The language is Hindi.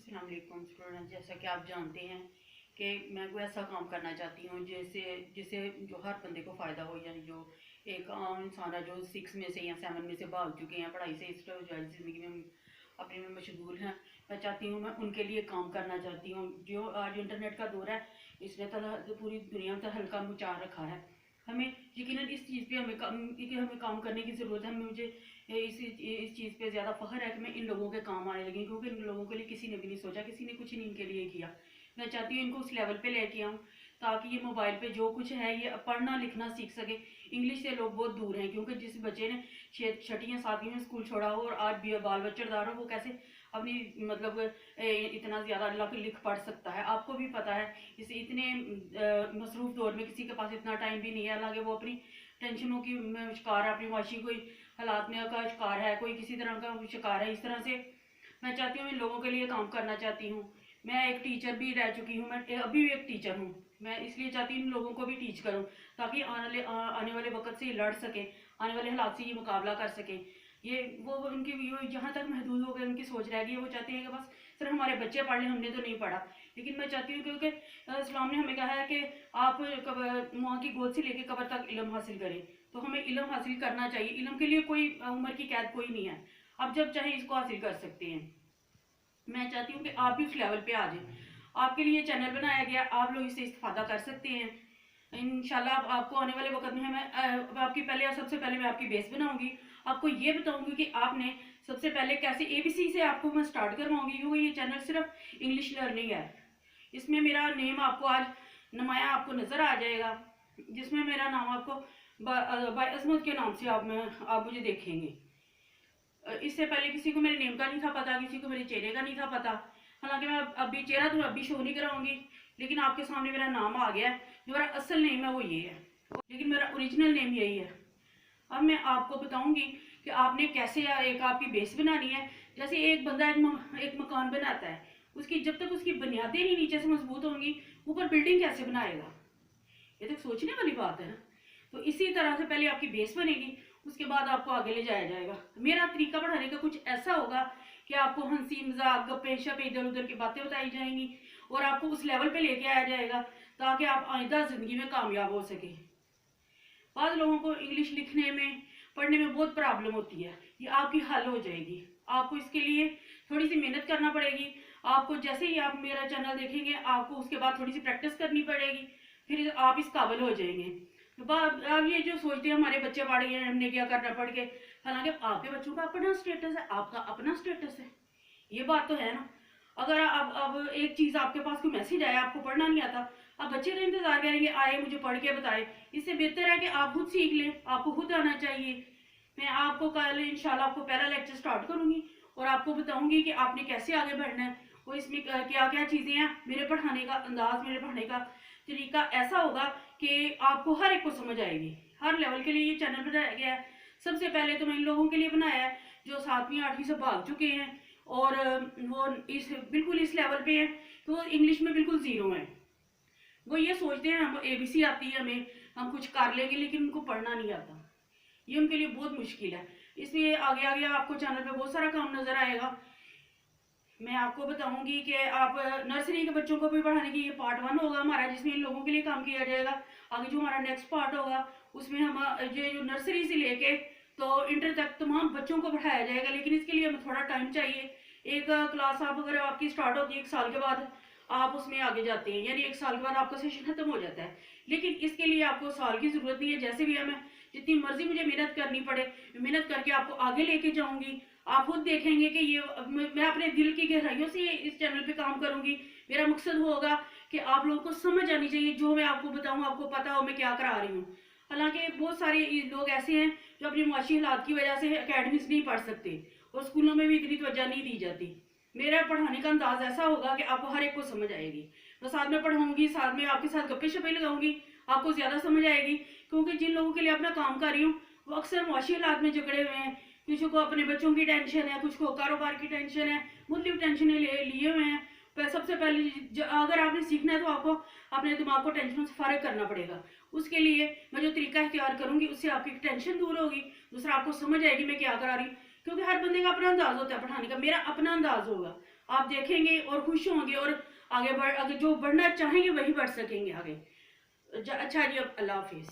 अस्सलाम वालेकुम स्टूडेंट। जैसा कि आप जानते हैं कि मैं कोई ऐसा काम करना चाहती हूँ जैसे जिससे जो हर बंदे को फ़ायदा हो, यानी जो एक आम इंसान है जो 6 में से या 7 में से भाग चुके हैं पढ़ाई से, इस तरह जो है ज़िंदगी में अपने में मशगूल हैं। मैं चाहती हूँ, मैं उनके लिए काम करना चाहती हूँ। जो आज इंटरनेट का दौर है, इसने तो पूरी दुनिया में हल्का मचा रखा है। हमें यकीनन इस चीज़ पे हमें काम करने की ज़रूरत है। मुझे इस चीज़ पे ज़्यादा फ़ख्र है कि मैं इन लोगों के काम आने लगी, क्योंकि इन लोगों के लिए किसी ने भी नहीं सोचा, किसी ने कुछ नहीं इनके लिए किया। मैं चाहती हूँ इनको उस लेवल पे लेके आऊँ ताकि ये मोबाइल पे जो कुछ है ये पढ़ना लिखना सीख सके। इंग्लिश से लोग बहुत दूर हैं, क्योंकि जिस बच्चे ने 6ठी या 7वीं में स्कूल छोड़ा हो और आज भी बाल बच्चेदार हो, वो कैसे अपनी मतलब इतना ज़्यादा लिख पढ़ सकता है। आपको भी पता है, इस इतने मसरूफ़ दौर में किसी के पास इतना टाइम भी नहीं है। हालांकि वो अपनी टेंशनों की शिकार है, अपनी माशी कोई हालात में का शिकार है, कोई किसी तरह का शिकार है। इस तरह से मैं चाहती हूँ इन लोगों के लिए काम करना चाहती हूँ। मैं एक टीचर भी रह चुकी हूँ, मैं अभी भी एक टीचर हूँ। मैं इसलिए चाहती हूँ इन लोगों को भी टीच करूँ ताकि आने वाले वक्त से ये लड़ सकें, आने वाले हालात से ये मुकाबला कर सकें। ये वो उनकी जहाँ तक महदूद हो गए उनकी सोच रह गई है, वो चाहते हैं कि बस सिर्फ हमारे बच्चे पढ़ लें, हमने तो नहीं पढ़ा। लेकिन मैं चाहती हूँ, क्योंकि इस्लाम ने हमें कहा है कि आप माँ की गोद से लेकर कब्र तक इल्म हासिल करें, तो हमें इल्म हासिल करना चाहिए। इल्म के लिए कोई उम्र की कैद कोई नहीं है, आप जब चाहें इसको हासिल कर सकते हैं। मैं चाहती हूँ कि आप भी उस लेवल पे आ जाएं। आपके लिए चैनल बनाया गया, आप लोग इससे इस्तेफादा कर सकते हैं। इंशाल्लाह आपको आने वाले वक्त में मैं आपकी सबसे पहले मैं आपकी बेस बनाऊंगी। आपको ये बताऊंगी कि आपने सबसे पहले कैसे ABC से आपको मैं स्टार्ट करवाऊंगी, क्योंकि ये चैनल सिर्फ इंग्लिश लर्निंग है। इसमें मेरा नेम आपको आज नुमाया आपको नज़र आ जाएगा, जिसमें मेरा नाम आपको बाय अजमत के नाम से आप मुझे देखेंगे। इससे पहले किसी को मेरे नेम का नहीं था पता, किसी को मेरे चेहरे का नहीं था पता। हालांकि मैं अभी चेहरा तो अभी शो नहीं कराऊंगी, लेकिन आपके सामने मेरा नाम आ गया है। जो मेरा असल नेम है वो ये है, लेकिन मेरा ओरिजिनल नेम यही है। अब मैं आपको बताऊंगी कि आपने कैसे एक आपकी बेस बनानी है। जैसे एक बंदा एक मकान बनाता है, उसकी जब तक उसकी बुनियादें नहीं नीचे से मजबूत होंगी, ऊपर बिल्डिंग कैसे बनाएगा? ये तो सोचने वाली बात है ना। तो इसी तरह से पहले आपकी बेस बनेगी, उसके बाद आपको आगे ले जाया जाएगा। मेरा तरीका पढ़ाने का कुछ ऐसा होगा कि आपको हंसी मजाक गप्पे शप इधर उधर की बातें बताई जाएंगी और आपको उस लेवल पे लेके आया जाएगा ताकि आप आइंदा जिंदगी में कामयाब हो सके। बाद लोगों को इंग्लिश लिखने में पढ़ने में बहुत प्रॉब्लम होती है, ये आपकी हल हो जाएगी। आपको इसके लिए थोड़ी सी मेहनत करना पड़ेगी। आपको जैसे ही आप मेरा चैनल देखेंगे, आपको उसके बाद थोड़ी सी प्रैक्टिस करनी पड़ेगी, फिर आप इस काबिल हो जाएंगे। तो अब ये जो सोचते हैं हमारे बच्चे पढ़ गए, हमने क्या करना पढ़ के, हालांकि आपके बच्चों का अपना स्टेटस है, आपका अपना स्टेटस है। ये बात तो है ना। अगर अब एक चीज आपके पास कोई मैसेज आया, आपको पढ़ना नहीं आता, अब बच्चे तो इंतजार करेंगे आए मुझे पढ़ के बताए। इससे बेहतर है कि आप खुद सीख लें, आपको खुद आना चाहिए। मैं आपको कल इंशाल्लाह आपको पहला लेक्चर स्टार्ट करूंगी और आपको बताऊंगी कि आपने कैसे आगे बढ़ना है और इसमें क्या क्या चीजें हैं। मेरे पढ़ाने का अंदाज, मेरे पढ़ाने का तरीका ऐसा होगा कि आपको हर एक को समझ आएगी। हर लेवल के लिए ये चैनल बनाया गया है। सबसे पहले तो मैं इन लोगों के लिए बनाया है जो 7वीं 8वीं से भाग चुके हैं और वो बिल्कुल इस लेवल पे हैं, तो इंग्लिश में बिल्कुल जीरो है। वो ये सोचते हैं हम ABC आती है हमें, हम कुछ कर लेंगे, लेकिन उनको पढ़ना नहीं आता। ये उनके लिए बहुत मुश्किल है। इसलिए आगे आगे आपको चैनल पे बहुत सारा काम नजर आएगा। मैं आपको बताऊंगी कि आप नर्सरी के बच्चों को भी पढ़ाने की, ये पार्ट 1 होगा हमारा, जिसमें इन लोगों के लिए काम किया जाएगा। आगे जो हमारा नेक्स्ट पार्ट होगा उसमें हम ये जो नर्सरी से लेके तो इंटर तक तमाम बच्चों को पढ़ाया जाएगा। लेकिन इसके लिए हमें थोड़ा टाइम चाहिए। एक क्लास आप अगर आपकी स्टार्ट होती है 1 साल के बाद, आप उसमें आगे जाते हैं, यानी 1 साल के बाद आपका सेशन खत्म हो जाता है। लेकिन इसके लिए आपको साल की जरूरत नहीं है। जैसे भी हमें जितनी मर्जी मुझे मेहनत करनी पड़े, मेहनत करके आपको आगे लेके जाऊंगी। आप खुद देखेंगे कि ये मैं अपने दिल की गहराइयों से इस चैनल पे काम करूंगी। मेरा मकसद होगा कि आप लोगों को समझ आनी चाहिए, जो मैं आपको बताऊं आपको पता हो मैं क्या करा रही हूँ। हालांकि बहुत सारे लोग ऐसे हैं जो अपनी माशी हालात की वजह से अकेडमिक्स नहीं पढ़ सकते और स्कूलों में भी इतनी तवज्जो नहीं दी जाती। मेरा पढ़ाने का अंदाज ऐसा होगा कि आपको हर एक को समझ आएगी। तो साथ में पढ़ाऊंगी, साथ में आपके साथ गप्पे शप्पे लगाऊंगी, आपको ज्यादा समझ आएगी। क्योंकि जिन लोगों के लिए अपना काम कर रही हूँ वो अक्सर माशी हालात में जकड़े हुए हैं। किसी को अपने बच्चों की टेंशन है, कुछ को कारोबार की टेंशन है, मुख्तलिफ टेंशनें लिए हुए हैं। सबसे पहले अगर आपने सीखना है तो आपको अपने दिमाग को टेंशन से फारिग करना पड़ेगा। उसके लिए मैं जो तरीका इख्तियार करूंगी उससे आपकी टेंशन दूर होगी, दूसरा आपको समझ आएगी मैं क्या करा रही हूँ। क्योंकि हर बंदे का अपना अंदाज होता है पढ़ाने का, मेरा अपना अंदाज होगा। आप देखेंगे और खुश होंगे, और आगे जो बढ़ना चाहेंगे वही बढ़ सकेंगे आगे। अच्छा जी, अब अल्लाह हाफिज़।